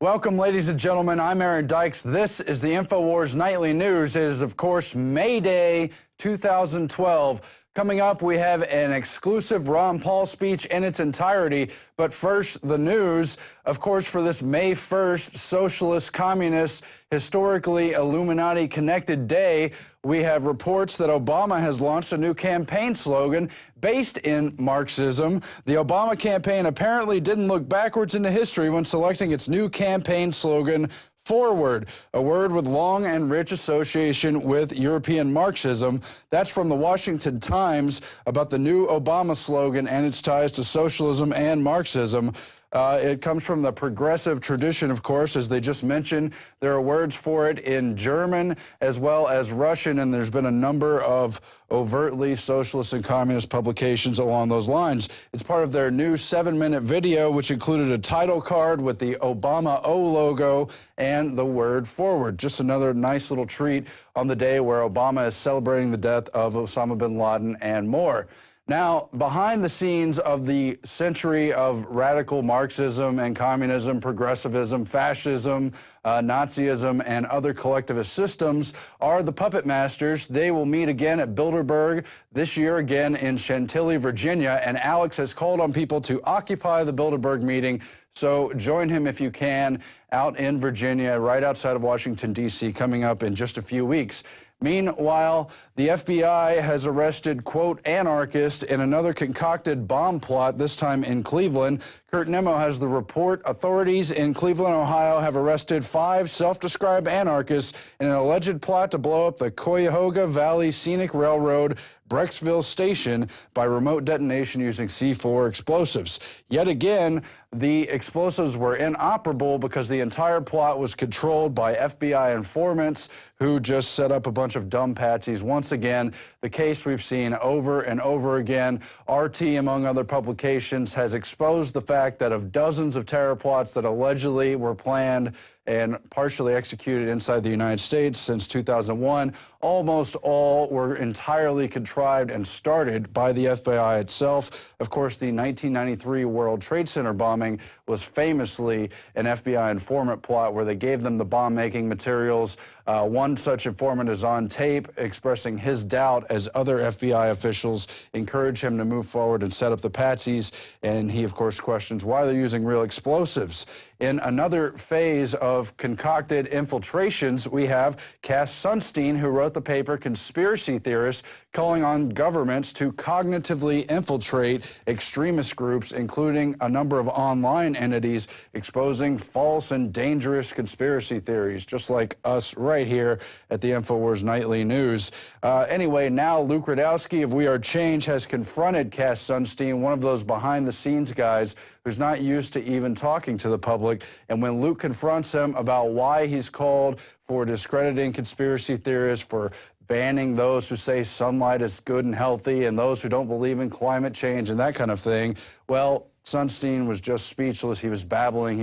Welcome, ladies and gentlemen. I'm Aaron Dykes. This is the Infowars Nightly News. It is, of course, May Day 2012. Coming up, we have an exclusive Ron Paul speech in its entirety. But first, the news. Of course, for this May 1st, socialist, communist, historically Illuminati-connected day, we have reports that Obama has launched a new campaign slogan based in Marxism. The Obama campaign apparently didn't look backwards into history when selecting its new campaign slogan, Forward, a word with long and rich association with European Marxism. That's from the Washington Times about the new Obama slogan and its ties to socialism and Marxism. It comes from the progressive tradition, of course, as they just mentioned. There are words for it in German as well as Russian, and there's been a number of overtly socialist and communist publications along those lines. It's part of their new 7-minute video, which included a title card with the Obama O logo and the word forward. Just another nice little treat on the day where Obama is celebrating the death of Osama bin Laden and more. Now, behind the scenes of the century of radical Marxism and communism, progressivism, fascism, Nazism, and other collectivist systems are the puppet masters. They will meet again at Bilderberg this year again in Chantilly, Virginia, and Alex has called on people to occupy the Bilderberg meeting. So join him if you can out in Virginia, right outside of Washington, D.C., coming up in just a few weeks. Meanwhile, the FBI has arrested, quote, anarchist in another concocted bomb plot, this time in Cleveland. Kurt Nemo has the report. Authorities in Cleveland, Ohio have arrested 5 self-described anarchists in an alleged plot to blow up the Cuyahoga Valley Scenic Railroad Brecksville Station by remote detonation using C4 explosives. Yet again, the explosives were inoperable because the entire plot was controlled by FBI informants who just set up a bunch of dumb patsies. Once again, the case we've seen over and over again. RT, among other publications, has exposed the fact that of dozens of terror plots that allegedly were planned and partially executed inside the United States since 2001, almost all were entirely contrived and started by the FBI itself. Of course, the 1993 World Trade Center bombing was famously an FBI informant plot where they gave them the bomb-making materials. One such informant is on tape expressing his doubt as other FBI officials encourage him to move forward and set up the patsies. And he, of course, questions why they're using real explosives. In another phase of concocted infiltrations, we have Cass Sunstein, who wrote the paper Conspiracy Theorists, calling on governments to cognitively infiltrate extremist groups, including a number of online entities, exposing false and dangerous conspiracy theories, just like us right here at the Infowars Nightly News. Anyway, now Luke Radowski of We Are Change has confronted Cass Sunstein, one of those behind-the-scenes guys who's not used to even talking to the public. And when Luke confronts him about why he's called for discrediting conspiracy theorists, for banning those who say sunlight is good and healthy, and those who don't believe in climate change and that kind of thing, well, Sunstein was just speechless. He was babbling.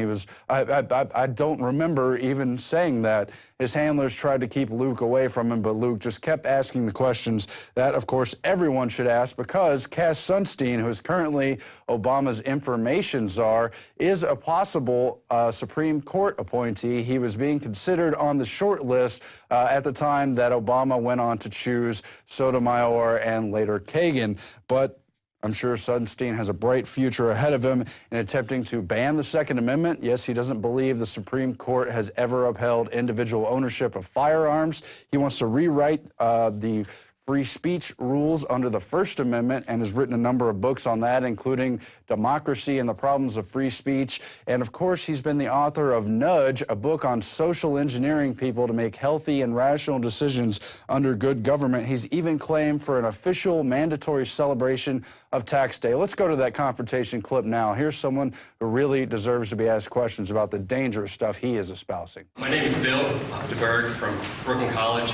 I don't remember even saying that. His handlers tried to keep Luke away from him, but Luke just kept asking the questions that, of course, everyone should ask, because Cass Sunstein, who is currently Obama's information czar, is a possible Supreme Court appointee. He was being considered on the short list at the time that Obama went on to choose Sotomayor and later Kagan. But I'm sure Sunstein has a bright future ahead of him in attempting to ban the Second Amendment. Yes, he doesn't believe the Supreme Court has ever upheld individual ownership of firearms. He wants to rewrite the free speech rules under the First Amendment and has written a number of books on that, including Democracy and the Problems of Free Speech. And of course, he's been the author of Nudge, a book on social engineering people to make healthy and rational decisions under good government. He's even claimed for an official mandatory celebration of tax day. Let's go to that confrontation clip now. Here's someone who really deserves to be asked questions about the dangerous stuff he is espousing. My name is Bill DeBerg from Brooklyn College.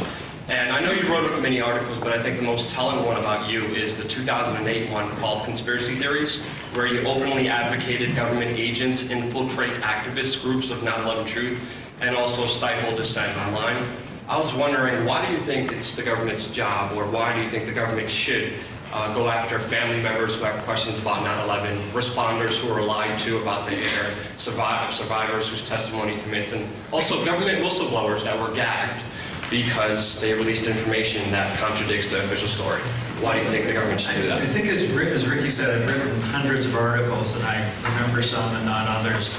And I know you wrote many articles, but I think the most telling one about you is the 2008 one called Conspiracy Theories, where you openly advocated government agents infiltrate activist groups of 9/11 Truth and also stifle dissent online. I was wondering, why do you think it's the government's job, or why do you think the government should go after family members who have questions about 9/11, responders who were lied to about the air, survivors whose testimony commits, and also government whistleblowers that were gagged because they released information that contradicts the official story. Why do you think the government should do that? I think, as Ricky said, I've written hundreds of articles, and I remember some and not others.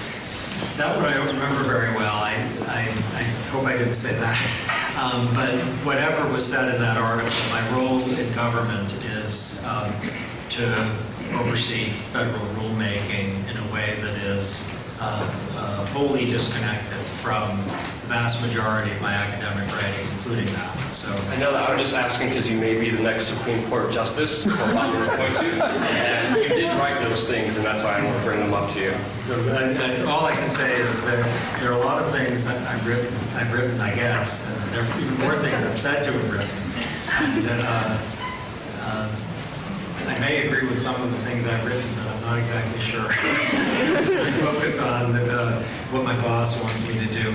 That one I don't remember very well. I hope I didn't say that. But whatever was said in that article, my role in government is to oversee federal rulemaking in a way that is wholly disconnected from the vast majority of my academic writing, including that. So I know that. I'm just asking because you may be the next Supreme Court justice, or you're going to, and you did write those things, and that's why I want to bring them up to you. So all I can say is there are a lot of things that I've written, I guess, and there are even more things I've said to have written. And, I may agree with some of the things I've written, but I'm not exactly sure. I focus on what my boss wants me to do.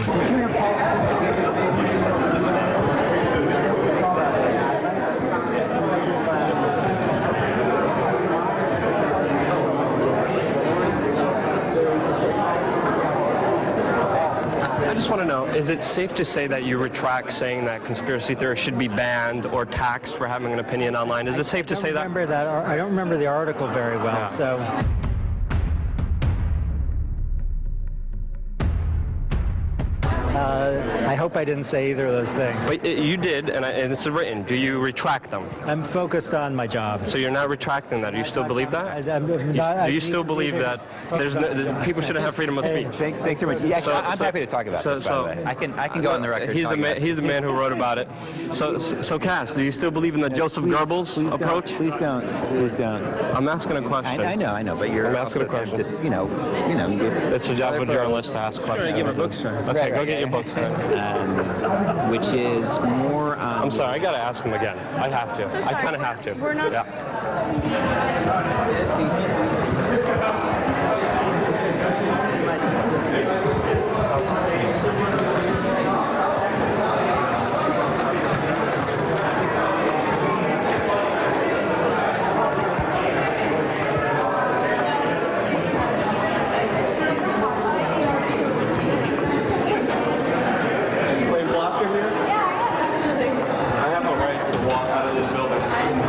I just want to know, is it safe to say that you retract saying that conspiracy theorists should be banned or taxed for having an opinion online? Is it safe to say that? I don't remember the article very well, Yeah. so... I hope I didn't say either of those things. But you did, and it's written. Do you retract them? I'm focused on my job. So you're not retracting that? Do you still believe that? Do you still believe that people shouldn't have freedom of speech? Thanks very much. Yeah, I'm happy to talk about this, by the way. I can go on the record. He's the man who wrote about it. So Cass, do you still believe in the Joseph Goebbels approach? Please don't. Please don't. I'm asking a question. I know, but you're I'm asking a question. Just, It's the job of a journalist to ask questions. Get my books. Okay, go get your books then. Which is more. I'm sorry, I gotta ask him again. I have to. So sorry. I kind of have to. We're not. Yeah.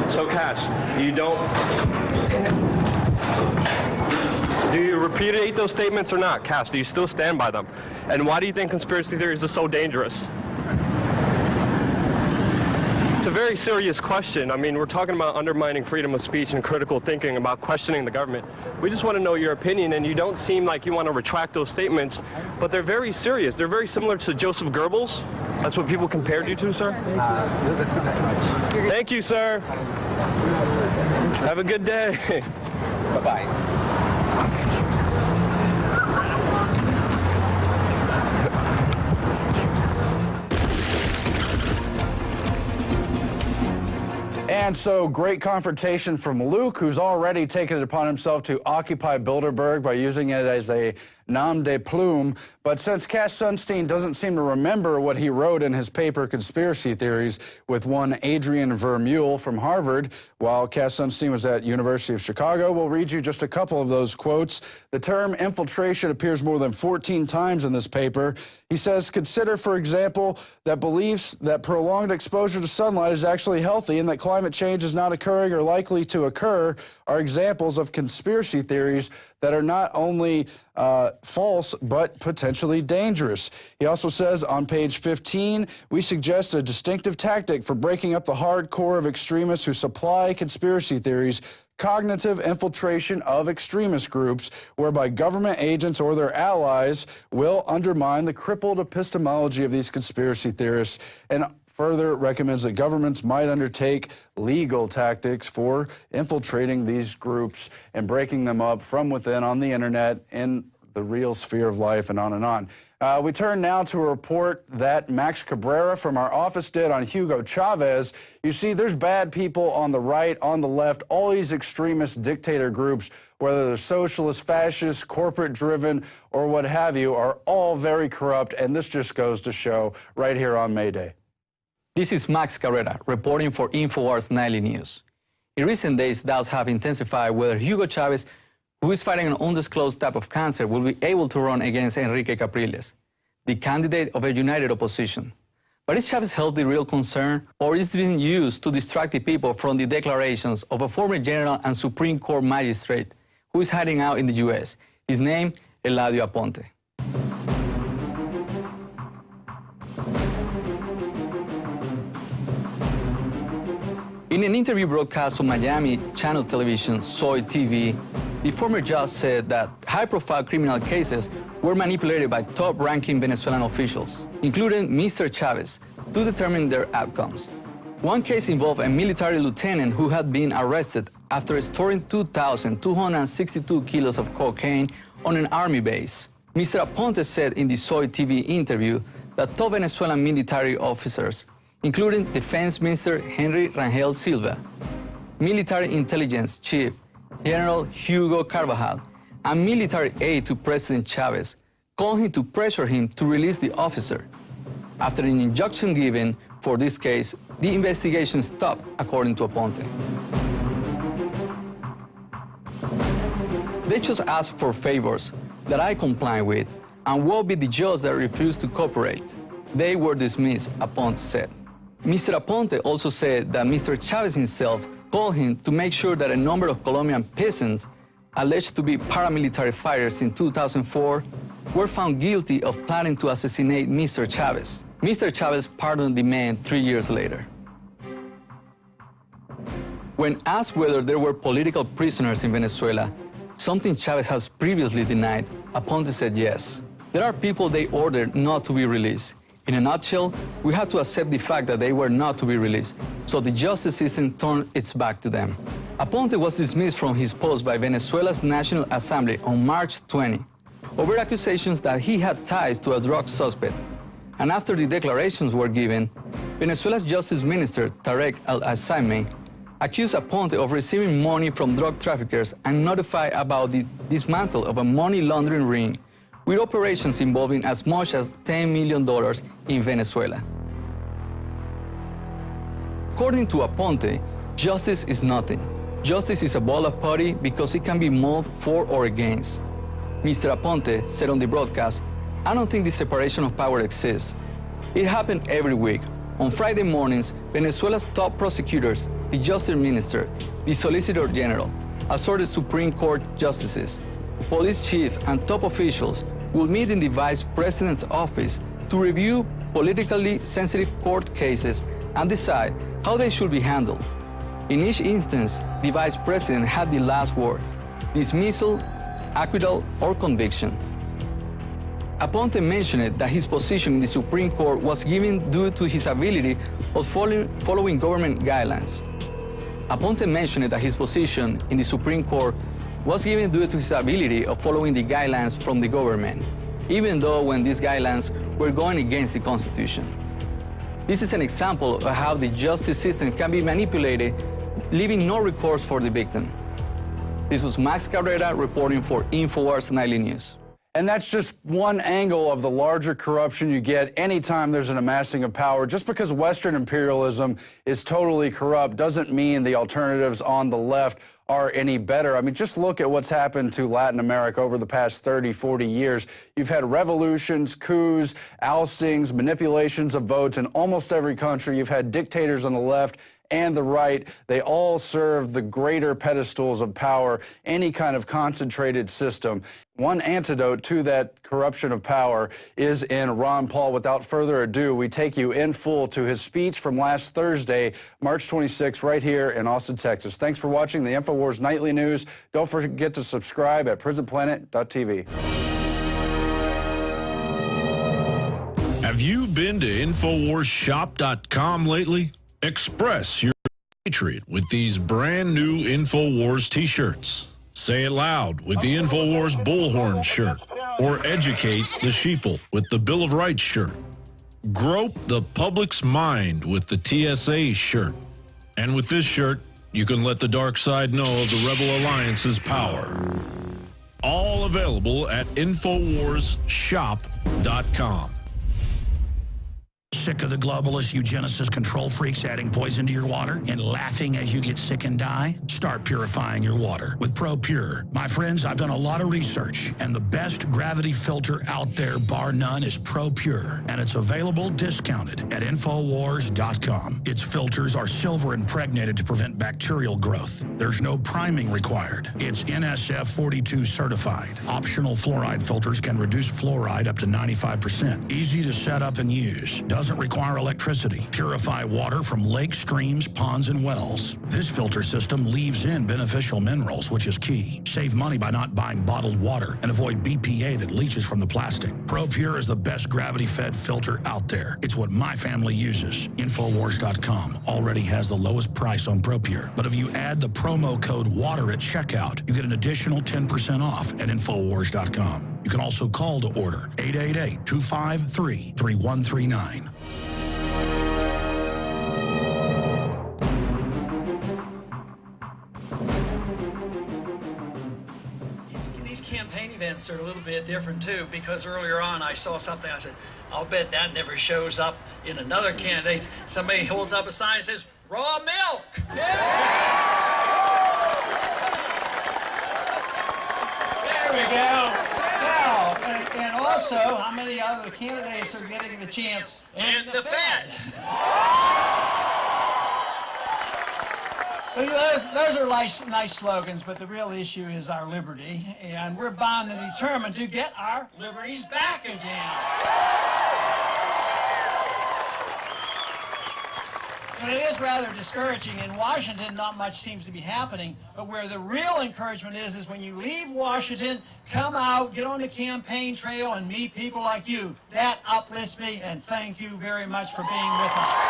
So Cass, do you repudiate those statements or not? Cass, do you still stand by them? And why do you think conspiracy theories are so dangerous? It's a very serious question. I mean, we're talking about undermining freedom of speech and critical thinking, about questioning the government. We just want to know your opinion, and you don't seem like you want to retract those statements, but they're very serious. They're very similar to Joseph Goebbels. That's what people compared you to, sir? Thank you, sir. Have a good day. Bye-bye. And so, great confrontation from Luke, who's already taken it upon himself to occupy Bilderberg by using it as a nom de plume. But since Cass Sunstein doesn't seem to remember what he wrote in his paper Conspiracy Theories with one Adrian Vermeule from Harvard, while Cass Sunstein was at University of Chicago, we'll read you just a couple of those quotes. The term infiltration appears more than 14 times in this paper. He says, consider, for example, that beliefs that prolonged exposure to sunlight is actually healthy and that climate change is not occurring or likely to occur are examples of conspiracy theories that are not only false, but potentially dangerous. He also says on page 15, we suggest a distinctive tactic for breaking up the hardcore of extremists who supply conspiracy theories: cognitive infiltration of extremist groups, whereby government agents or their allies will undermine the crippled epistemology of these conspiracy theorists, and further recommends that governments might undertake legal tactics for infiltrating these groups and breaking them up from within on the internet in the real sphere of life, and on and on. We turn now to a report that Max Cabrera from our office did on Hugo Chavez. You see, there's bad people on the right, on the left, all these extremist dictator groups, whether they're socialist, fascist, corporate-driven, or what have you, are all very corrupt, and this just goes to show right here on May Day. This is Max Cabrera reporting for Infowars Nightly News. In recent days, doubts have intensified whether Hugo Chavez, who is fighting an undisclosed type of cancer, will be able to run against Enrique Capriles, the candidate of a united opposition. But is Chavez's health the real concern, or is it being used to distract the people from the declarations of a former general and Supreme Court magistrate who is hiding out in the U.S.? His name, Eladio Aponte. In an interview broadcast on Miami channel television Soy TV, the former judge said that high-profile criminal cases were manipulated by top-ranking Venezuelan officials, including Mr. Chavez, to determine their outcomes. One case involved a military lieutenant who had been arrested after storing 2,262 kilos of cocaine on an army base. Mr. Aponte said in the Soy TV interview that top Venezuelan military officers, including Defense Minister Henry Rangel Silva, Military Intelligence Chief General Hugo Carvajal, and military aide to President Chavez, called him to pressure him to release the officer. After an injunction given for this case, the investigation stopped, according to Aponte. They just asked for favors that I complied with, and woe be the judge that refused to cooperate. They were dismissed, Aponte said. Mr. Aponte also said that Mr. Chavez himself called him to make sure that a number of Colombian peasants alleged to be paramilitary fighters in 2004 were found guilty of planning to assassinate Mr. Chavez. Mr. Chavez pardoned the man 3 years later. When asked whether there were political prisoners in Venezuela, something Chavez has previously denied, Aponte said yes. There are people they ordered not to be released. In a nutshell, we had to accept the fact that they were not to be released, so the justice system turned its back to them. Aponte was dismissed from his post by Venezuela's National Assembly on March 20 over accusations that he had ties to a drug suspect. And after the declarations were given, Venezuela's Justice Minister, Tarek El-Aissami, accused Aponte of receiving money from drug traffickers and notified about the dismantle of a money laundering ring with operations involving as much as $10 million in Venezuela. According to Aponte, justice is nothing. Justice is a ball of putty because it can be molded for or against. Mr. Aponte said on the broadcast, "I don't think the separation of power exists. It happened every week. On Friday mornings, Venezuela's top prosecutors, the Justice Minister, the Solicitor General, assorted Supreme Court justices, police chief, and top officials will meet in the Vice President's office to review politically sensitive court cases and decide how they should be handled. In each instance, the Vice President had the last word: dismissal, acquittal, or conviction." Aponte mentioned that his position in the Supreme Court was given due to his ability of following government guidelines. Aponte mentioned that his position in the Supreme Court was given due to his ability of following the guidelines from the government, even though when these guidelines were going against the Constitution. This is an example of how the justice system can be manipulated, leaving no recourse for the victim. This was Max Cabrera reporting for Infowars Nightly News. And that's just one angle of the larger corruption you get anytime there's an amassing of power. Just because Western imperialism is totally corrupt doesn't mean the alternatives on the left are any better. I mean, just look at what's happened to Latin America over the past 30, 40 years. You've had revolutions, coups, oustings, manipulations of votes in almost every country. You've had dictators on the left and the right. They all serve the greater pedestals of power, any kind of concentrated system. One antidote to that corruption of power is in Ron Paul. Without further ado, we take you in full to his speech from last Thursday, March 26, right here in Austin, Texas. Thanks for watching the Infowars Nightly News. Don't forget to subscribe at prisonplanet.tv. Have you been to InfoWarsShop.com lately? Express your patriot with these brand new InfoWars t-shirts. Say it loud with the InfoWars Bullhorn shirt, or educate the sheeple with the Bill of Rights shirt. Grope the public's mind with the TSA shirt. And with this shirt, you can let the dark side know of the Rebel Alliance's power. All available at InfoWarsShop.com. Sick of the globalist, eugenicist, control freaks adding poison to your water and laughing as you get sick and die? Start purifying your water with ProPure. My friends, I've done a lot of research, and the best gravity filter out there, bar none, is ProPure, and it's available discounted at Infowars.com. Its filters are silver impregnated to prevent bacterial growth. There's no priming required. It's NSF 42 certified. Optional fluoride filters can reduce fluoride up to 95%. Easy to set up and use. Doesn't require electricity. Purify water from lakes, streams, ponds, and wells. This filter system leaves in beneficial minerals, which is key. Save money by not buying bottled water and avoid BPA that leaches from the plastic. ProPure is the best gravity-fed filter out there. It's what my family uses. Infowars.com already has the lowest price on ProPure. But if you add the promo code WATER at checkout, you get an additional 10% off at Infowars.com. You can also call to order 888-253-3139. These campaign events are a little bit different too, because earlier on I saw something, I said, I'll bet that never shows up in another candidate. Somebody holds up a sign and says, raw milk! There we go. Now, and also, how many other candidates are getting the chance? And the Fed. Those are nice slogans, but the real issue is our liberty, and we're bound and determined to get our liberties back again. But it is rather discouraging. In Washington, not much seems to be happening, but where the real encouragement is when you leave Washington, come out, get on the campaign trail, and meet people like you. That uplifts me, and thank you very much for being with us.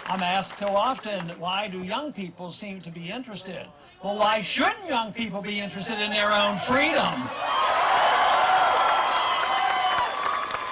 I'm asked so often, why do young people seem to be interested? Well, why shouldn't young people be interested in their own freedom?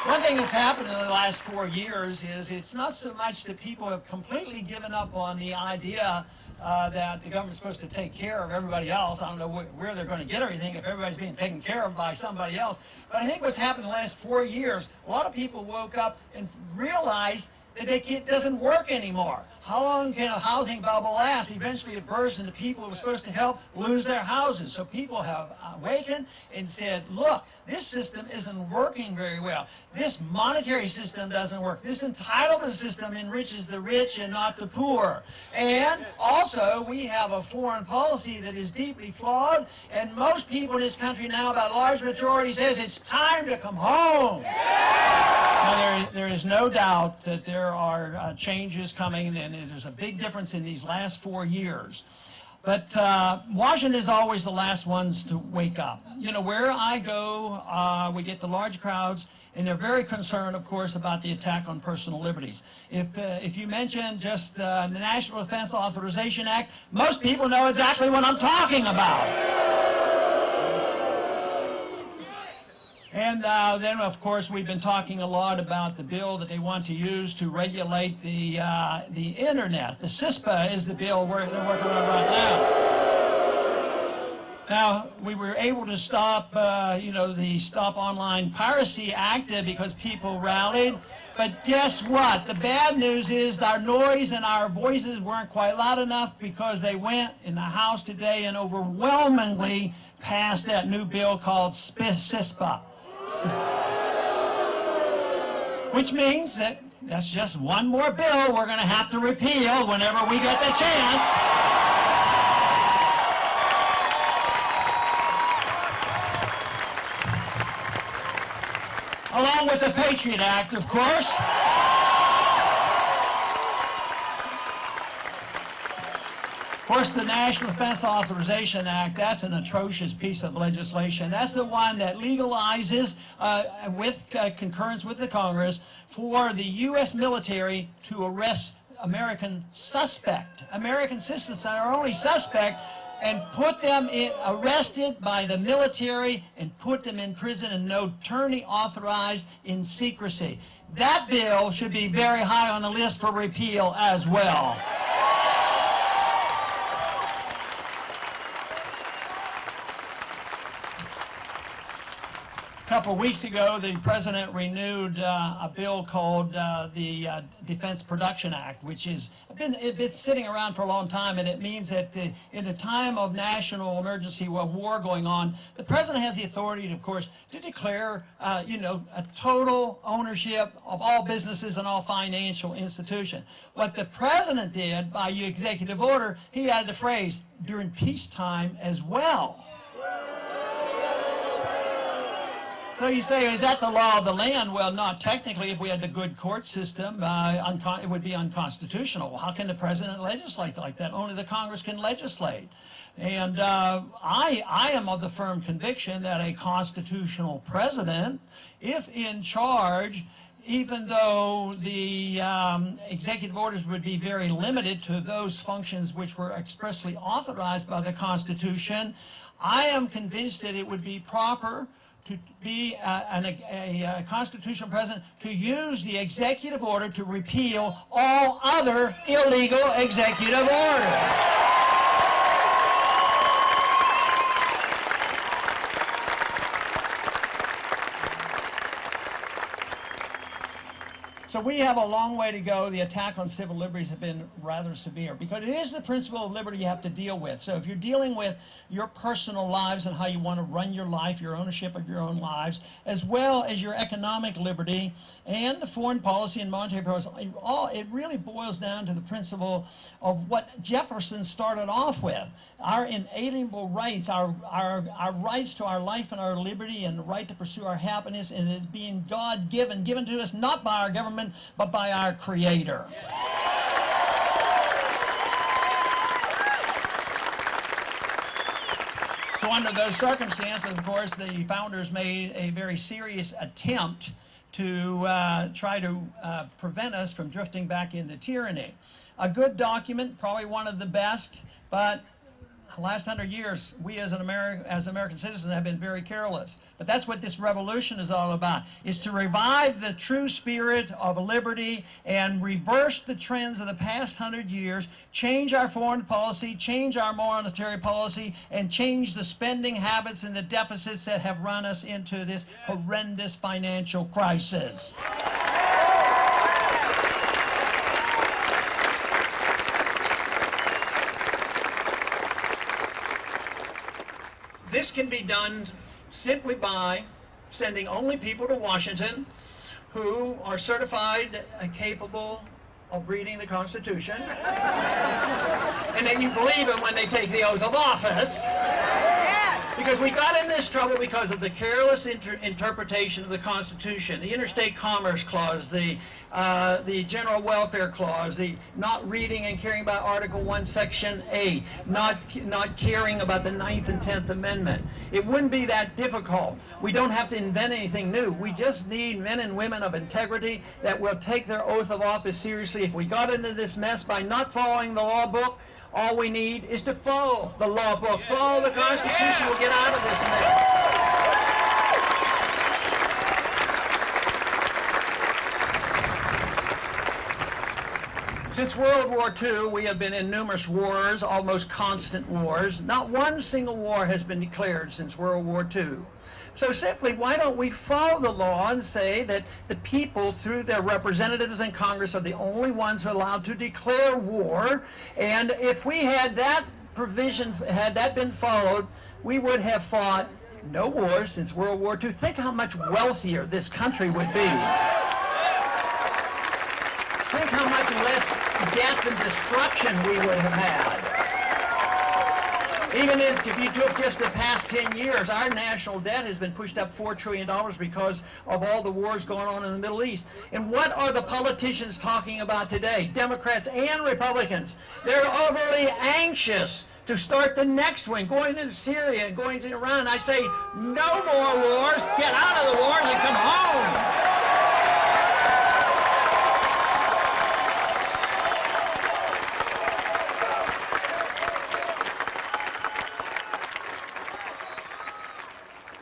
One thing that's happened in the last 4 years is it's not so much that people have completely given up on the idea that the government's supposed to take care of everybody else. I don't know where they're going to get everything if everybody's being taken care of by somebody else. But I think what's happened in the last 4 years, a lot of people woke up and realized that it doesn't work anymore. How long can a housing bubble last? Eventually it bursts and the people who were supposed to help lose their houses. So people have awakened and said, look, this system isn't working very well. This monetary system doesn't work. This entitlement system enriches the rich and not the poor. And also, we have a foreign policy that is deeply flawed, and most people in this country now, about a large majority, says it's time to come home. Now, there is no doubt that there are changes coming, and there's a big difference in these last 4 years. But Washington is always the last ones to wake up. You know, where I go, we get the large crowds, and they're very concerned, of course, about the attack on personal liberties. If you mention just the National Defense Authorization Act, most people know exactly what I'm talking about. And then, of course, we've been talking a lot about the bill that they want to use to regulate the Internet. The CISPA is the bill they're working on right now. Now, we were able to stop, the Stop Online Piracy Act because people rallied. But guess what? The bad news is our noise and our voices weren't quite loud enough because they went in the House today and overwhelmingly passed that new bill called CISPA. Which means that that's just one more bill we're going to have to repeal whenever we get the chance. Along with the Patriot Act, of course. Of course, the National Defense Authorization Act, that's an atrocious piece of legislation. That's the one that legalizes, with concurrence with the Congress, for the U.S. military to arrest American citizens that are only suspect, and put them arrested by the military and put them in prison and no attorney authorized in secrecy. That bill should be very high on the list for repeal as well. couple of weeks ago, the president renewed a bill called the Defense Production Act, which has been sitting around for a long time, and it means that in a time of national emergency or war going on, the president has the authority, of course, to declare, a total ownership of all businesses and all financial institutions. What the president did by executive order, he added the phrase, during peacetime as well. So you say, is that the law of the land? Well, not technically. If we had a good court system, it would be unconstitutional. How can the president legislate like that? Only the Congress can legislate. And I am of the firm conviction that a constitutional president, if in charge, even though the executive orders would be very limited to those functions which were expressly authorized by the Constitution, I am convinced that it would be proper to be a constitutional president to use the executive order to repeal all other illegal executive orders. So we have a long way to go. The attack on civil liberties have been rather severe because it is the principle of liberty you have to deal with. So if you're dealing with your personal lives and how you want to run your life, your ownership of your own lives, as well as your economic liberty and the foreign policy and monetary policy, it really boils down to the principle of what Jefferson started off with. Our inalienable rights, our rights to our life and our liberty and the right to pursue our happiness, and it is being God-given, given to us not by our government, but by our Creator. So under those circumstances, of course, the founders made a very serious attempt to try to prevent us from drifting back into tyranny. A good document, probably one of the best, but the last 100 years, we as American citizens have been very careless. But that's what this revolution is all about, is to revive the true spirit of liberty and reverse the trends of the past 100 years, change our foreign policy, change our monetary policy, and change the spending habits and the deficits that have run us into this horrendous financial crisis. This can be done simply by sending only people to Washington who are certified and capable of reading the Constitution, and that you believe them when they take the oath of office. Because we got in this trouble because of the careless interpretation of the Constitution, the Interstate Commerce Clause, the General Welfare Clause, the not reading and caring about Article 1, Section 8, not caring about the 9th and 10th Amendment. It wouldn't be that difficult. We don't have to invent anything new. We just need men and women of integrity that will take their oath of office seriously. If we got into this mess by not following the law book, all we need is to follow the law book, follow the Constitution. We'll get out of this mess. Since World War II, we have been in numerous wars, almost constant wars. Not one single war has been declared since World War II. So simply, why don't we follow the law and say that the people, through their representatives in Congress, are the only ones who are allowed to declare war? And if we had that provision, had that been followed, we would have fought no wars since World War II. Think how much wealthier this country would be. Think how much less death and destruction we would have had. Even if you took just the past 10 years, our national debt has been pushed up $4 trillion because of all the wars going on in the Middle East. And what are the politicians talking about today, Democrats and Republicans? They're overly anxious to start the next one, going into Syria and going to Iran. I say, no more wars. Get out of the wars and come home.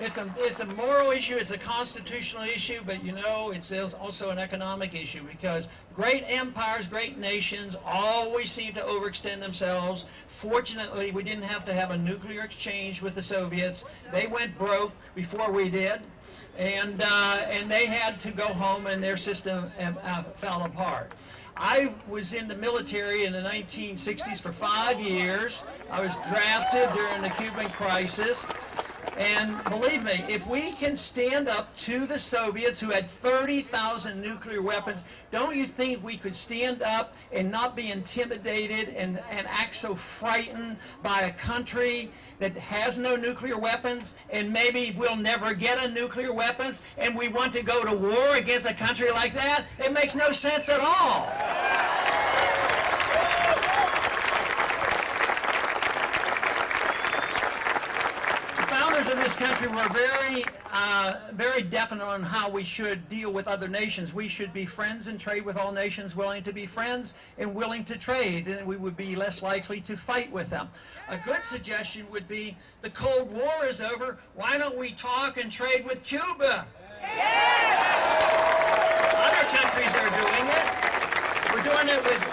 It's a moral issue, it's a constitutional issue, but you know, it's also an economic issue because great empires, great nations always seem to overextend themselves. Fortunately, we didn't have to have a nuclear exchange with the Soviets. They went broke before we did, and they had to go home and their system fell apart. I was in the military in the 1960s for 5 years. I was drafted during the Cuban crisis. And believe me, if we can stand up to the Soviets who had 30,000 nuclear weapons, don't you think we could stand up and not be intimidated and act so frightened by a country that has no nuclear weapons and maybe will never get a nuclear weapons, and we want to go to war against a country like that? It makes no sense at all. In this country, we're very definite on how we should deal with other nations. We should be friends and trade with all nations willing to be friends and willing to trade, and we would be less likely to fight with them. A good suggestion would be, the Cold War is over, why don't we talk and trade with Cuba? Other countries are doing it. We're doing it with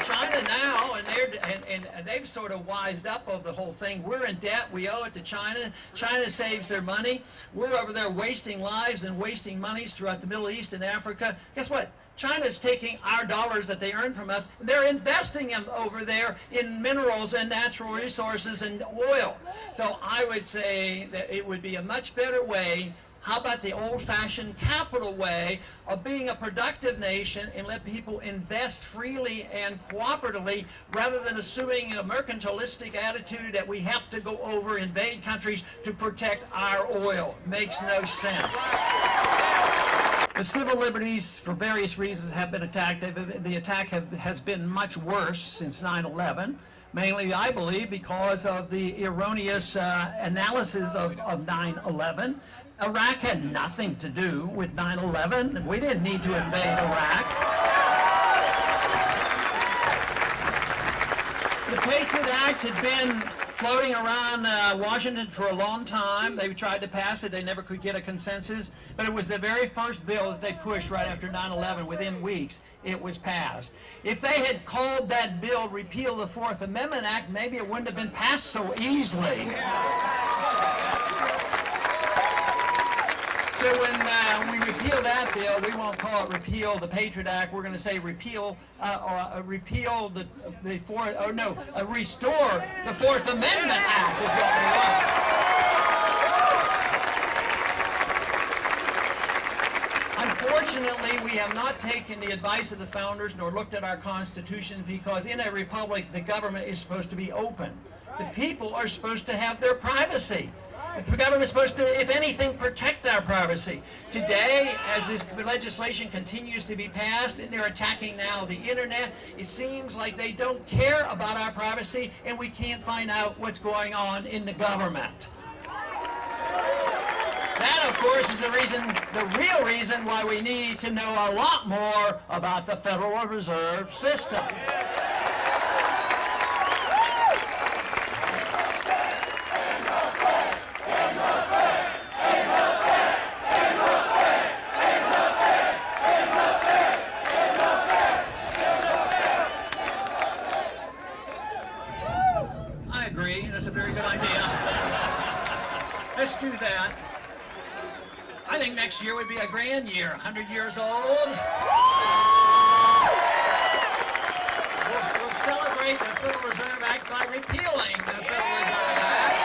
China now, and they've sort of wised up of the whole thing. We're in debt. We owe it to China. China saves their money. We're over there wasting lives and wasting monies throughout the Middle East and Africa. Guess what? China's taking our dollars that they earn from us. They're investing them over there in minerals and natural resources and oil. So I would say that it would be a much better way. How about the old-fashioned capital way of being a productive nation and let people invest freely and cooperatively rather than assuming a mercantilistic attitude that we have to go over, invade countries to protect our oil? Makes no sense. The civil liberties, for various reasons, have been attacked. The attack has been much worse since 9/11. Mainly, I believe, because of the erroneous analysis of 9/11. Iraq had nothing to do with 9/11. We didn't need to invade Iraq. The Patriot Act had been floating around Washington for a long time. They tried to pass it. They never could get a consensus. But it was the very first bill that they pushed right after 9/11. Within weeks, it was passed. If they had called that bill Repeal the Fourth Amendment Act, maybe it wouldn't have been passed so easily. So when we repeal that bill, we won't call it repeal the Patriot Act. We're going to say repeal restore the Fourth Amendment Act is what we want. Unfortunately, we have not taken the advice of the founders nor looked at our Constitution, because in a republic, the government is supposed to be open. The people are supposed to have their privacy. The government is supposed to, if anything, protect our privacy. Today, as this legislation continues to be passed, and they're attacking now the internet, it seems like they don't care about our privacy, and we can't find out what's going on in the government. That, of course, is the real reason why we need to know a lot more about the Federal Reserve System. That's a very good idea. Let's do that. I think next year would be a grand year. 100 years old. We'll celebrate the Federal Reserve Act by repealing the Federal Reserve Act.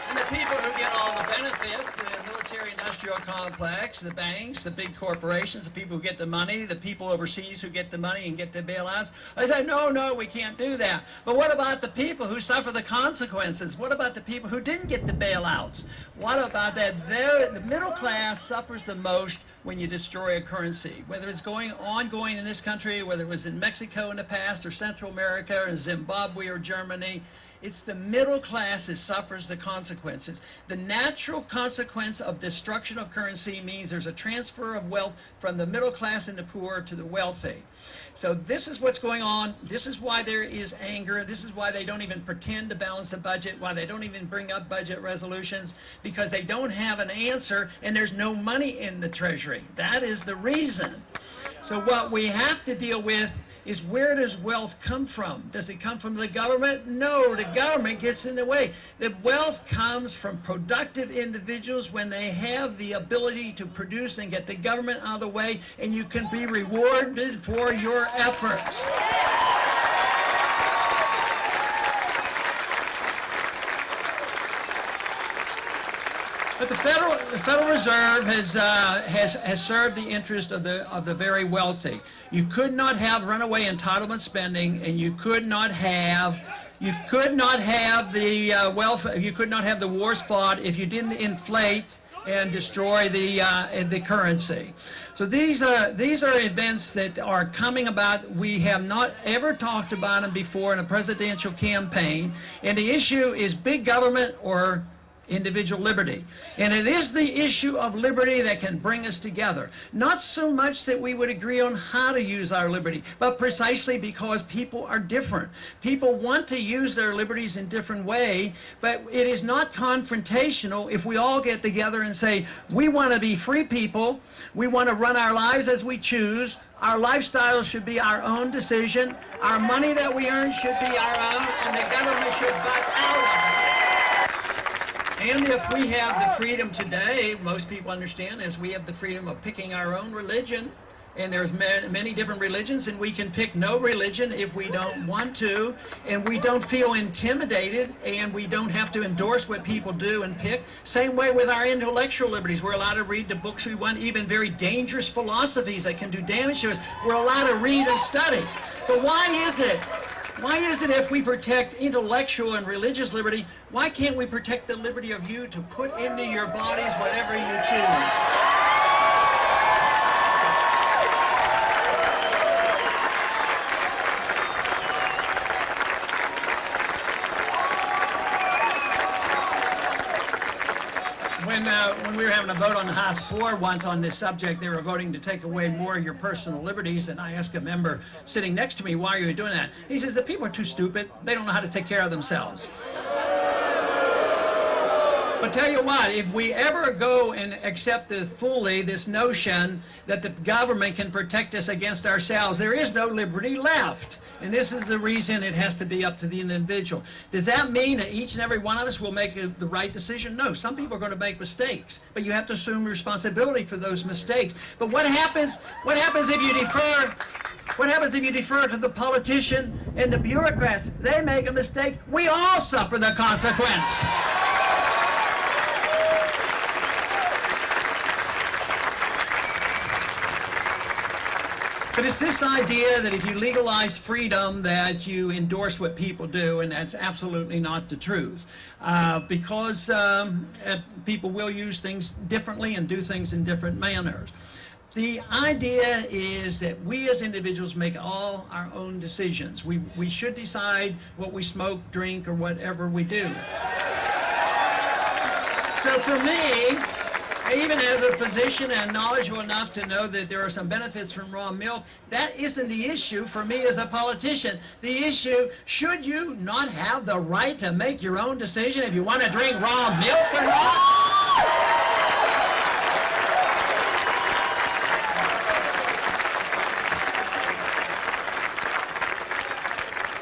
And the people who get all the benefits, the military-industrial complex, the banks, the big corporations, the people who get the money, the people overseas who get the money and get the bailouts. I said, no, we can't do that. But what about the people who suffer the consequences? What about the people who didn't get the bailouts? What about that? The middle class suffers the most when you destroy a currency, whether it's ongoing in this country, whether it was in Mexico in the past, or Central America, or Zimbabwe, or Germany. It's the middle class that suffers the consequences. The natural consequence of destruction of currency means there's a transfer of wealth from the middle class and the poor to the wealthy. So this is what's going on. This is why there is anger. This is why they don't even pretend to balance a budget, why they don't even bring up budget resolutions, because they don't have an answer and there's no money in the Treasury. That is the reason. So what we have to deal with is, where does wealth come from? Does it come from the government? No, the government gets in the way. The wealth comes from productive individuals when they have the ability to produce and get the government out of the way, and you can be rewarded for your efforts. But the Federal Reserve has served the interest of the very wealthy. You could not have runaway entitlement spending, and you could not have the wars fought if you didn't inflate and destroy the currency. So these are events that are coming about. We have not ever talked about them before in a presidential campaign, and the issue is big government or individual liberty. And it is the issue of liberty that can bring us together. Not so much that we would agree on how to use our liberty, but precisely because people are different. People want to use their liberties in different ways, but it is not confrontational if we all get together and say, we want to be free people, we want to run our lives as we choose, our lifestyle should be our own decision, our money that we earn should be our own, and the government should butt out of it. And if we have the freedom today, most people understand, is we have the freedom of picking our own religion, and there's many different religions, and we can pick no religion if we don't want to, and we don't feel intimidated, and we don't have to endorse what people do and pick. Same way with our intellectual liberties. We're allowed to read the books we want, even very dangerous philosophies that can do damage to us. We're allowed to read and study. But why is it? Why is it if we protect intellectual and religious liberty, why can't we protect the liberty of you to put into your bodies whatever you choose? When we were having a vote on the House floor once on this subject, they were voting to take away more of your personal liberties, and I asked a member sitting next to me, why are you doing that? He says, the people are too stupid. They don't know how to take care of themselves. But tell you what, if we ever go and accept fully this notion that the government can protect us against ourselves, there is no liberty left. And this is the reason it has to be up to the individual. Does that mean that each and every one of us will make the right decision? No, some people are going to make mistakes, but you have to assume responsibility for those mistakes. But what happens if you defer? What happens if you defer to the politician and the bureaucrats? They make a mistake. We all suffer the consequence. But it's this idea that if you legalize freedom that you endorse what people do, and that's absolutely not the truth. Because people will use things differently and do things in different manners. The idea is that we as individuals make all our own decisions. We should decide what we smoke, drink, or whatever we do. So for me, even as a physician and knowledgeable enough to know that there are some benefits from raw milk, that isn't the issue for me as a politician. The issue, should you not have the right to make your own decision if you want to drink raw milk or not?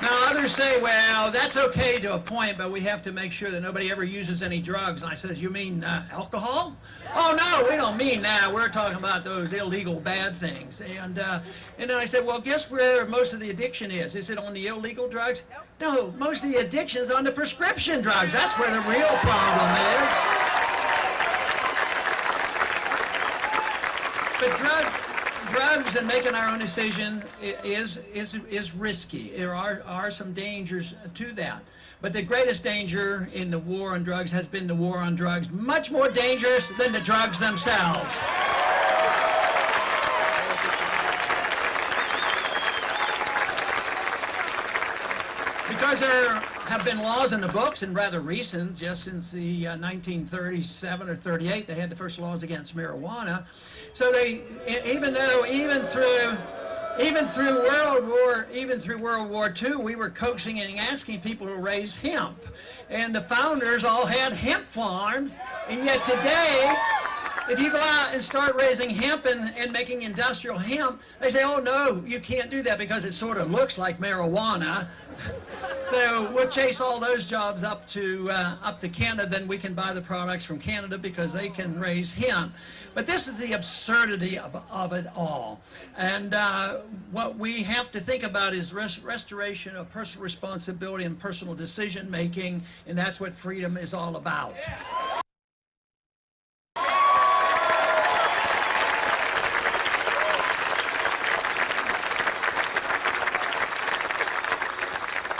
Now, others say, well, that's okay to a point, but we have to make sure that nobody ever uses any drugs. And I said, you mean alcohol? Oh, no, we don't mean that. We're talking about those illegal bad things. And then I said, well, guess where most of the addiction is? Is it on the illegal drugs? No, most of the addiction is on the prescription drugs. That's where the real problem is. But drugs and making our own decision is risky. There are some dangers to that. But the greatest danger in the war on drugs has been the war on drugs, much more dangerous than the drugs themselves. because there have been laws in the books, and rather recent, just since the 1937 or 38, they had the first laws against marijuana. So they, even through World War II, we were coaxing and asking people to raise hemp, and the founders all had hemp farms, and yet today, if you go out and start raising hemp and making industrial hemp, they say, oh no, you can't do that because it sort of looks like marijuana. So we'll chase all those jobs up to Canada, then we can buy the products from Canada because they can raise hemp. But this is the absurdity of it all. And what we have to think about is restoration of personal responsibility and personal decision making, and that's what freedom is all about.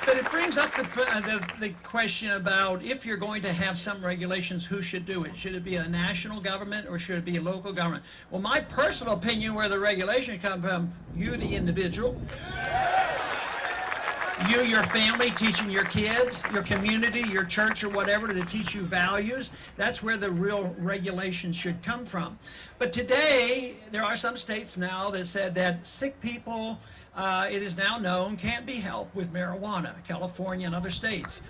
But it brings up the question about if you're going to have some regulations, who should do it? Should it be a national government or should it be a local government? Well, my personal opinion, where the regulations come from, you, the individual, you, your family, teaching your kids, your community, your church or whatever to teach you values. That's where the real regulations should come from. But today, there are some states now that said that sick people, it is now known, can't be helped with marijuana, California and other states.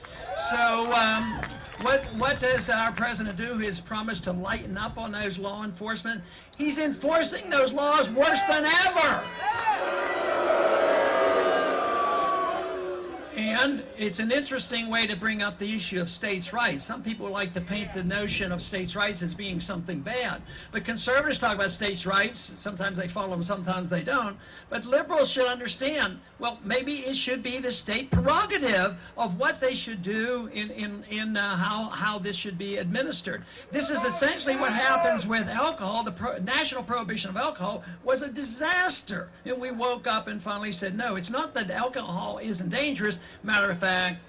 So what does our president do? His promise to lighten up on those law enforcement. He's enforcing those laws worse than ever. And it's an interesting way to bring up the issue of states' rights. Some people like to paint the notion of states' rights as being something bad. But conservatives talk about states' rights. Sometimes they follow them, sometimes they don't. But liberals should understand, well, maybe it should be the state prerogative of what they should do in how this should be administered. This is essentially what happens with alcohol. The national prohibition of alcohol was a disaster. And we woke up and finally said, no, it's not that alcohol isn't dangerous. Matter of fact,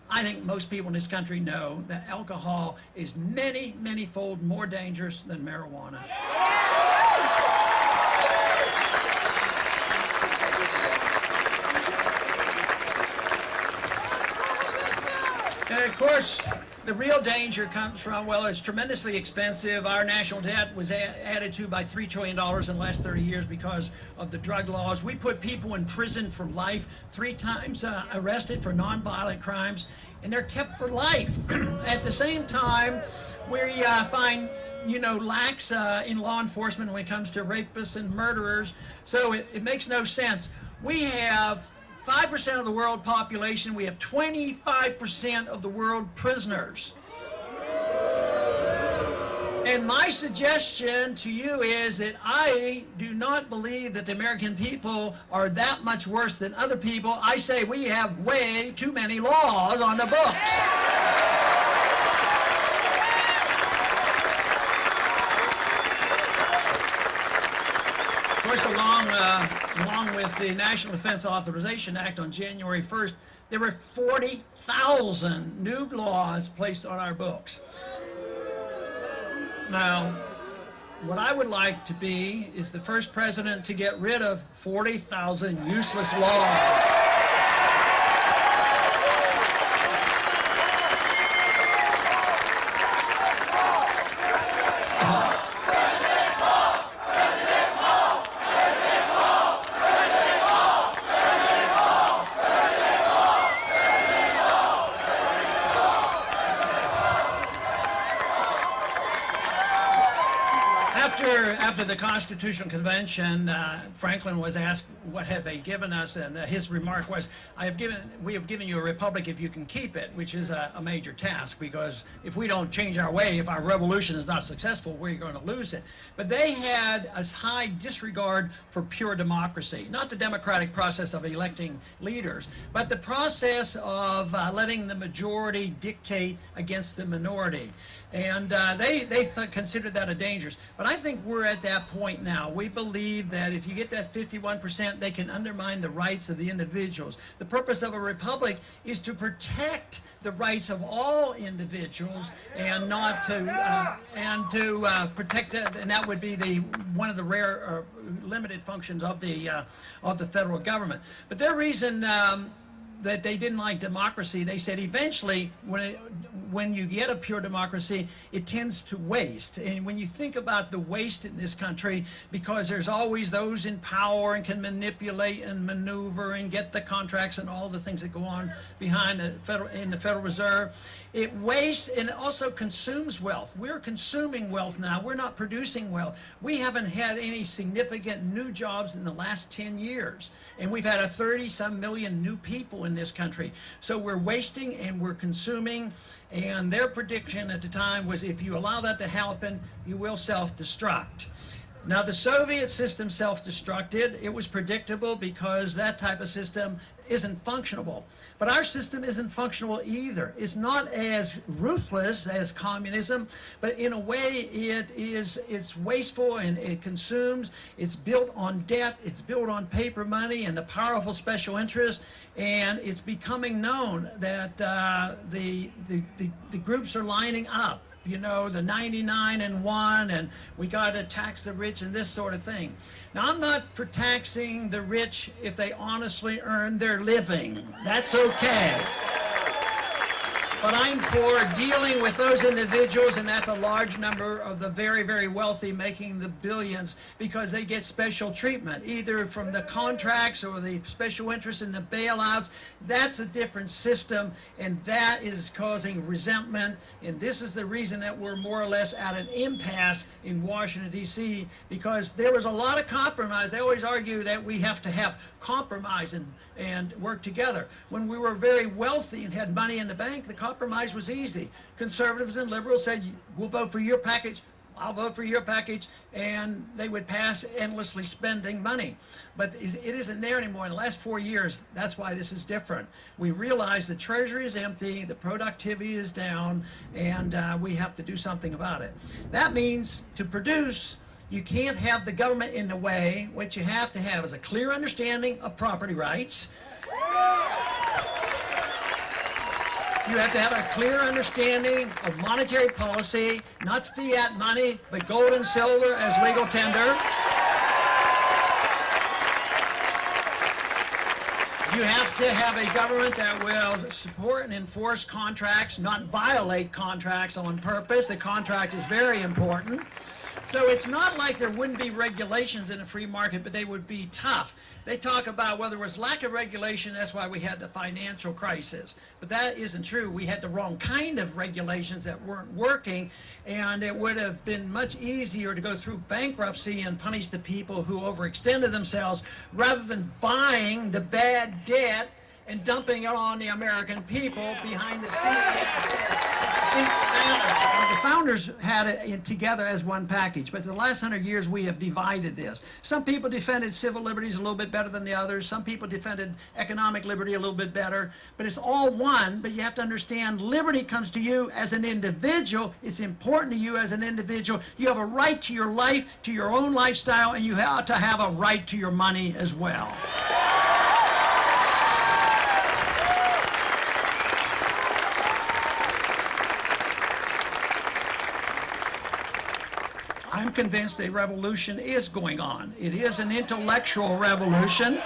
I think most people in this country know that alcohol is many, many-fold more dangerous than marijuana. And of course, the real danger comes from, well, it's tremendously expensive. Our national debt was added to by $3 trillion in the last 30 years because of the drug laws. We put people in prison for life, 3 times arrested for nonviolent crimes, and they're kept for life. At the same time, we find, lacks in law enforcement when it comes to rapists and murderers. So it makes no sense. We have 5% of the world population, we have 25% of the world prisoners. And my suggestion to you is that I do not believe that the American people are that much worse than other people. I say we have way too many laws on the books. Of course, along with the National Defense Authorization Act on January 1st, there were 40,000 new laws placed on our books. Now, what I would like to be is the first president to get rid of 40,000 useless laws. After the Constitutional Convention, Franklin was asked what had they given us, and his remark was, we have given you a republic if you can keep it, which is a major task, because if we don't change our way, if our revolution is not successful, we're going to lose it. But they had a high disregard for pure democracy, not the democratic process of electing leaders, but the process of letting the majority dictate against the minority. And they considered that a danger. But I think we're at that point now. We believe that if you get that 51%, they can undermine the rights of the individuals. The purpose of a republic is to protect the rights of all individuals and not to protect it, and that would be one of the rare or limited functions of the federal government. But their reason that they didn't like democracy. They said eventually, when you get a pure democracy, it tends to waste. And when you think about the waste in this country, because there's always those in power and can manipulate and maneuver and get the contracts and all the things that go on behind the Federal Reserve, it wastes and it also consumes wealth. We're consuming wealth now. We're not producing wealth. We haven't had any significant new jobs in the last 10 years. And we've had 30-some million new people in this country. So we're wasting and we're consuming. And their prediction at the time was if you allow that to happen, you will self-destruct. Now, the Soviet system self-destructed. It was predictable because that type of system isn't functionable. But our system isn't functional either. It's not as ruthless as communism, but in a way it's wasteful and it consumes. It's built on debt, it's built on paper money and the powerful special interests, and it's becoming known that the groups are lining up. You know, the 99 and 1, and we got to tax the rich and this sort of thing. Now, I'm not for taxing the rich if they honestly earn their living. That's okay. But I'm for dealing with those individuals, and that's a large number of the very, very wealthy making the billions, because they get special treatment, either from the contracts or the special interests in the bailouts. That's a different system, and that is causing resentment. And this is the reason that we're more or less at an impasse in Washington, D.C., because there was a lot of compromise. They always argue that we have to have compromise and work together. When we were very wealthy and had money in the bank, the compromise was easy. Conservatives and liberals said, we'll vote for your package, I'll vote for your package, and they would pass endlessly spending money. But it isn't there anymore. In the last 4 years, that's why this is different. We realize the treasury is empty, the productivity is down, and we have to do something about it. That means to produce, you can't have the government in the way. What you have to have is a clear understanding of property rights. You have to have a clear understanding of monetary policy, not fiat money, but gold and silver as legal tender. You have to have a government that will support and enforce contracts, not violate contracts on purpose. The contract is very important. So it's not like there wouldn't be regulations in a free market, but they would be tough. They talk about, well, there was lack of regulation, that's why we had the financial crisis. But that isn't true. We had the wrong kind of regulations that weren't working, and it would have been much easier to go through bankruptcy and punish the people who overextended themselves rather than buying the bad debt and dumping it on the American people behind the scenes. The founders had it together as one package, but the last 100 years we have divided this. Some people defended civil liberties a little bit better than the others. Some people defended economic liberty a little bit better, but it's all one. But you have to understand, liberty comes to you as an individual. It's important to you as an individual. You have a right to your life, to your own lifestyle, and you have to have a right to your money as well. I'm convinced a revolution is going on. It is an intellectual revolution.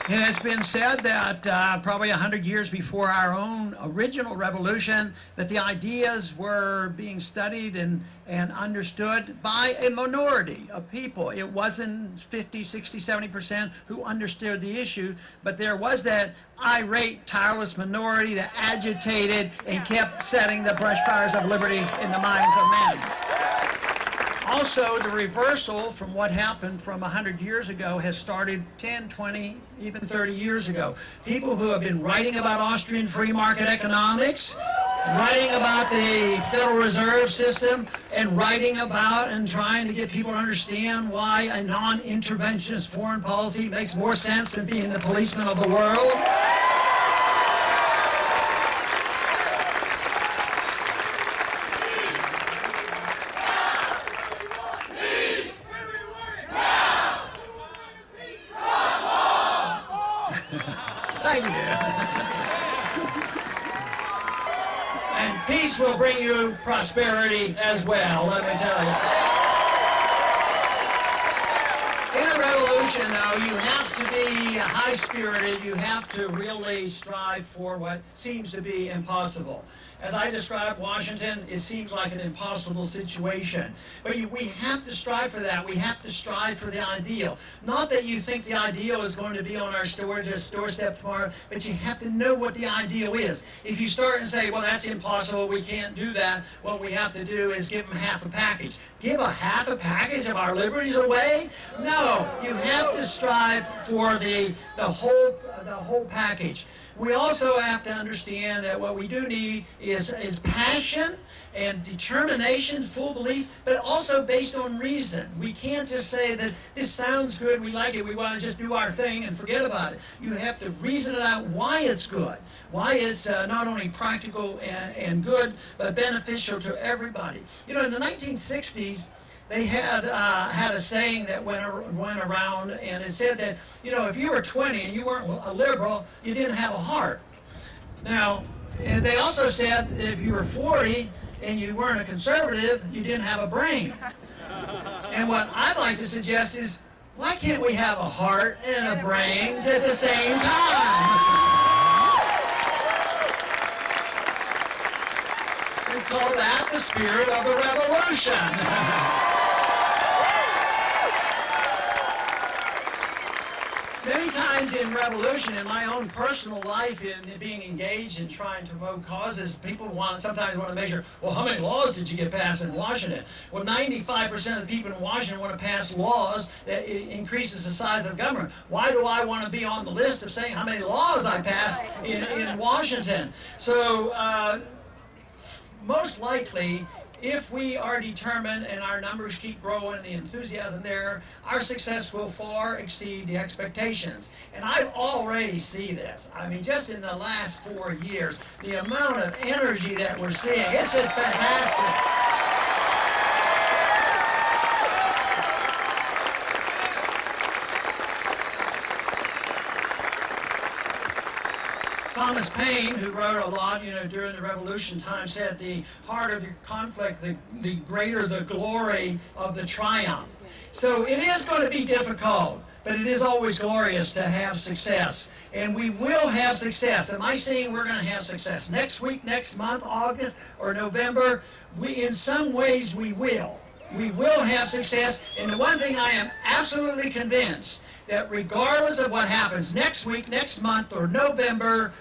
It has been said that probably 100 years before our own original revolution, that the ideas were being studied and understood by a minority of people. It wasn't 50, 60, 70% who understood the issue, but there was that irate, tireless minority that agitated and kept setting the brush fires of liberty in the minds of men. Also, the reversal from what happened from 100 years ago has started 10, 20, even 30 years ago. People who have been writing about Austrian free market economics, writing about the Federal Reserve System, and writing about and trying to get people to understand why a non-interventionist foreign policy makes more sense than being the policeman of the world. Thank you. And peace will bring you prosperity as well, let me tell you. In a revolution, revolution, though, you have to be high-spirited. You have to really strive for what seems to be impossible. As I described Washington, it seems like an impossible situation. But we have to strive for that. We have to strive for the ideal. Not that you think the ideal is going to be on our doorstep tomorrow, but you have to know what the ideal is. If you start and say, well, that's impossible, we can't do that, what we have to do is give them half a package. Give half a package of our liberties away? No, you have to strive for the whole package. We also have to understand that what we do need is passion and determination, full belief, but also based on reason. We can't just say that this sounds good, we like it, we want to just do our thing and forget about it. You have to reason it out why it's good, why it's not only practical and good, but beneficial to everybody. You know, in the 1960s, they had a saying that went around, and it said that, you know, if you were 20 and you weren't a liberal, you didn't have a heart. Now, and they also said that if you were 40 and you weren't a conservative, you didn't have a brain. And what I'd like to suggest is, why can't we have a heart and a brain at the same time? We call that the spirit of the revolution. Many times in revolution, in my own personal life, in being engaged in trying to promote causes, people sometimes want to measure, well, how many laws did you get passed in Washington? Well, 95% of the people in Washington want to pass laws that increases the size of government. Why do I want to be on the list of saying how many laws I passed in Washington? So, most likely, if we are determined and our numbers keep growing and the enthusiasm there, our success will far exceed the expectations. And I already see this. I mean, just in the last 4 years, the amount of energy that we're seeing, it's just fantastic. Thomas Paine, who wrote a lot, you know, during the Revolution time, said the harder the conflict, the greater the glory of the triumph. So it is going to be difficult, but it is always glorious to have success. And we will have success. Am I saying we're going to have success next week, next month, August, or November? In some ways, we will. We will have success. And the one thing I am absolutely convinced, that regardless of what happens next week, next month, or November,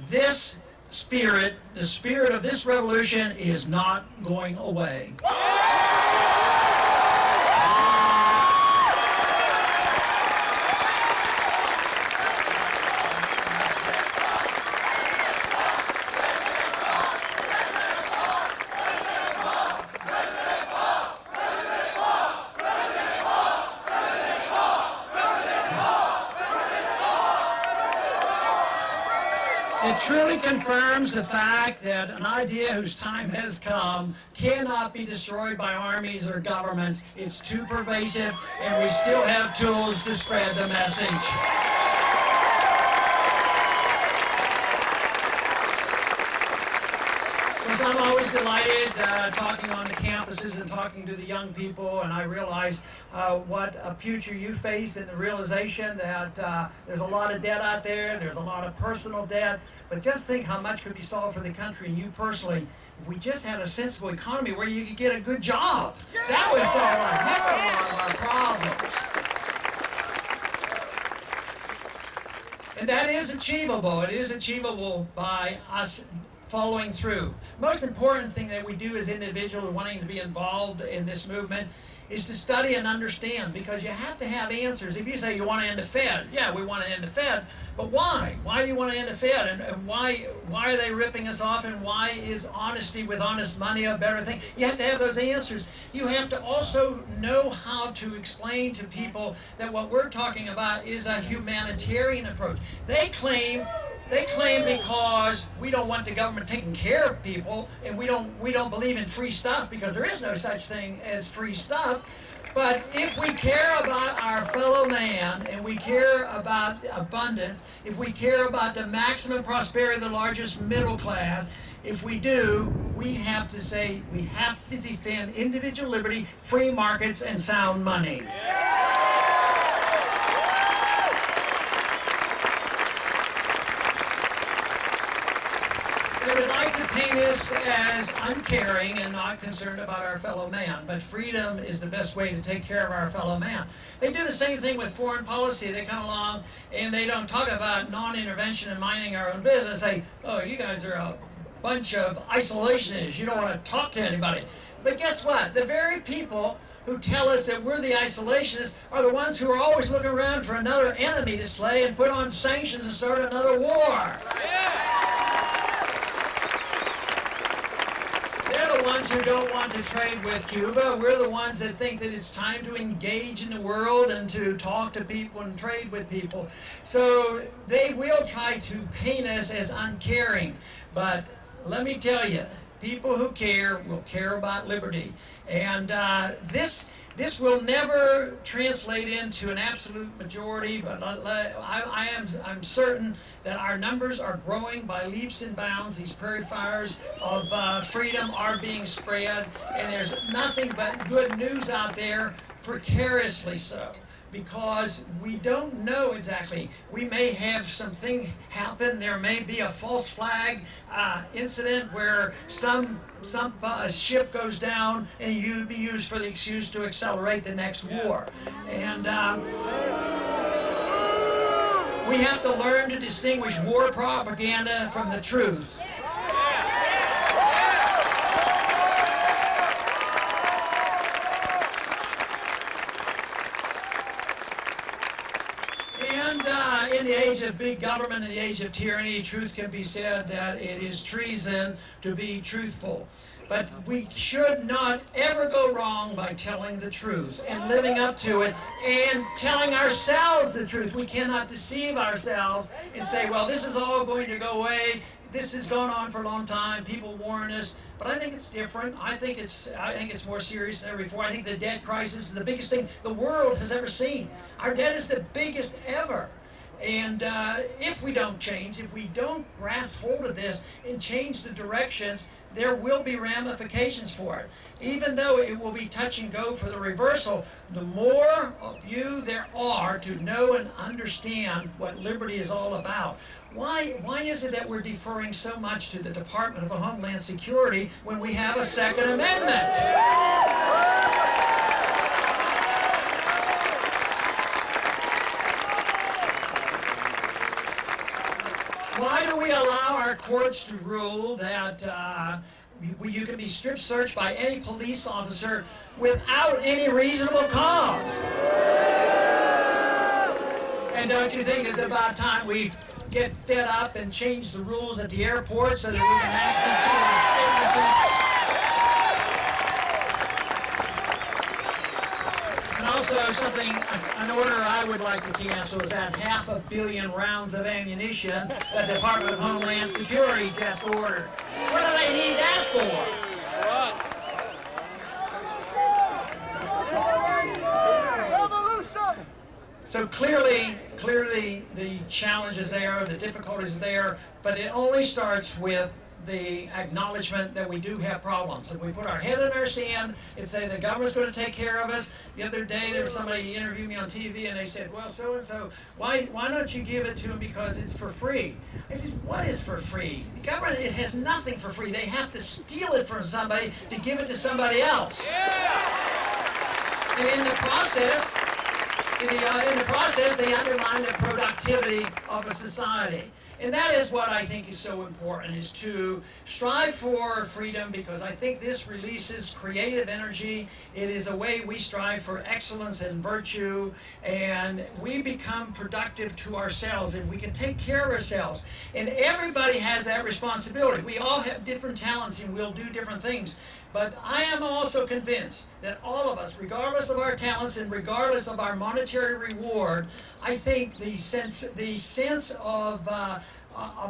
this spirit, the spirit of this revolution, is not going away. It truly confirms the fact that an idea whose time has come cannot be destroyed by armies or governments. It's too pervasive, and we still have tools to spread the message. I'm always delighted talking on the campuses and talking to the young people, and I realize what a future you face, and the realization that there's a lot of debt out there, there's a lot of personal debt, but just think how much could be solved for the country and you personally if we just had a sensible economy where you could get a good job. That would solve a heck of a lot of our problems. And that is achievable. It is achievable by us following through. Most important thing that we do as individuals wanting to be involved in this movement is to study and understand, because you have to have answers. If you say you want to end the Fed, yeah, we want to end the Fed, but why? Why do you want to end the Fed? And why are they ripping us off? And why is honesty with honest money a better thing? You have to have those answers. You have to also know how to explain to people that what we're talking about is a humanitarian approach. They claim because we don't want the government taking care of people, and we don't believe in free stuff, because there is no such thing as free stuff. But if we care about our fellow man, and we care about abundance, if we care about the maximum prosperity of the largest middle class, if we do, we have to say we have to defend individual liberty, free markets, and sound money. like to paint us as uncaring and not concerned about our fellow man, but freedom is the best way to take care of our fellow man. They do the same thing with foreign policy. They come along and they don't talk about non-intervention and minding our own business. They, oh, you guys are a bunch of isolationists. You don't want to talk to anybody. But guess what? The very people who tell us that we're the isolationists are the ones who are always looking around for another enemy to slay and put on sanctions and start another war. They're the ones who don't want to trade with Cuba. We're the ones that think that it's time to engage in the world and to talk to people and trade with people. So they will try to paint us as uncaring. But let me tell you, people who care will care about liberty. And this will never translate into an absolute majority, but I'm certain that our numbers are growing by leaps and bounds. These prairie fires of freedom are being spread, and there's nothing but good news out there, precariously so, because we don't know exactly. We may have something happen. There may be a false flag incident where some ship goes down and you'd be used for the excuse to accelerate the next war. And we have to learn to distinguish war propaganda from the truth. In the age of big government, in the age of tyranny, truth can be said that it is treason to be truthful. But we should not ever go wrong by telling the truth and living up to it and telling ourselves the truth. We cannot deceive ourselves and say, well, this is all going to go away. This has gone on for a long time. People warn us, but I think it's different. I think it's more serious than ever before. I think the debt crisis is the biggest thing the world has ever seen. Our debt is the biggest ever. And if we don't change, if we don't grasp hold of this and change the directions, there will be ramifications for it. Even though it will be touch and go for the reversal, the more of you there are to know and understand what liberty is all about. Why is it that we're deferring so much to the Department of Homeland Security when we have a Second Amendment? Why do we allow our courts to rule that you can be strip searched by any police officer without any reasonable cause? And don't you think it's about time we get fed up and change the rules at the airport so that we can act everything? And also something, an order I would like to cancel is that 500 million rounds of ammunition that the Department of Homeland Security just ordered. What do they need that for? So clearly the challenge is there, the difficulties are there, but it only starts with the acknowledgement that we do have problems. If we put our head in our sand and say the government's going to take care of us. The other day there was somebody interviewed me on TV and they said, well, so-and-so, why don't you give it to them because it's for free? I said, what is for free? The government, it has nothing for free. They have to steal it from somebody to give it to somebody else. Yeah! And in the process, they undermine the productivity of a society. And that is what I think is so important, is to strive for freedom, because I think this releases creative energy. It is a way we strive for excellence and virtue, and we become productive to ourselves, and we can take care of ourselves. And everybody has that responsibility. We all have different talents, and we'll do different things. But I am also convinced that all of us, regardless of our talents and regardless of our monetary reward, I think the sense of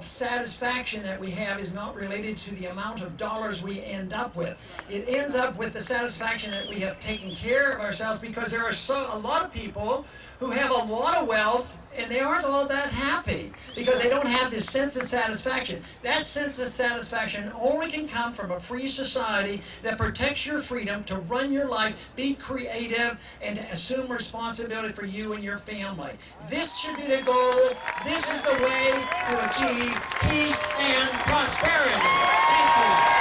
satisfaction that we have is not related to the amount of dollars we end up with. It ends up with the satisfaction that we have taken care of ourselves, because there are a lot of people who have a lot of wealth and they aren't all that happy because they don't have this sense of satisfaction. That sense of satisfaction only can come from a free society that protects your freedom to run your life, be creative, and to assume responsibility for you and your family. This should be the goal. This is the way to achieve peace and prosperity. Thank you.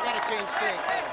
Gotta change things.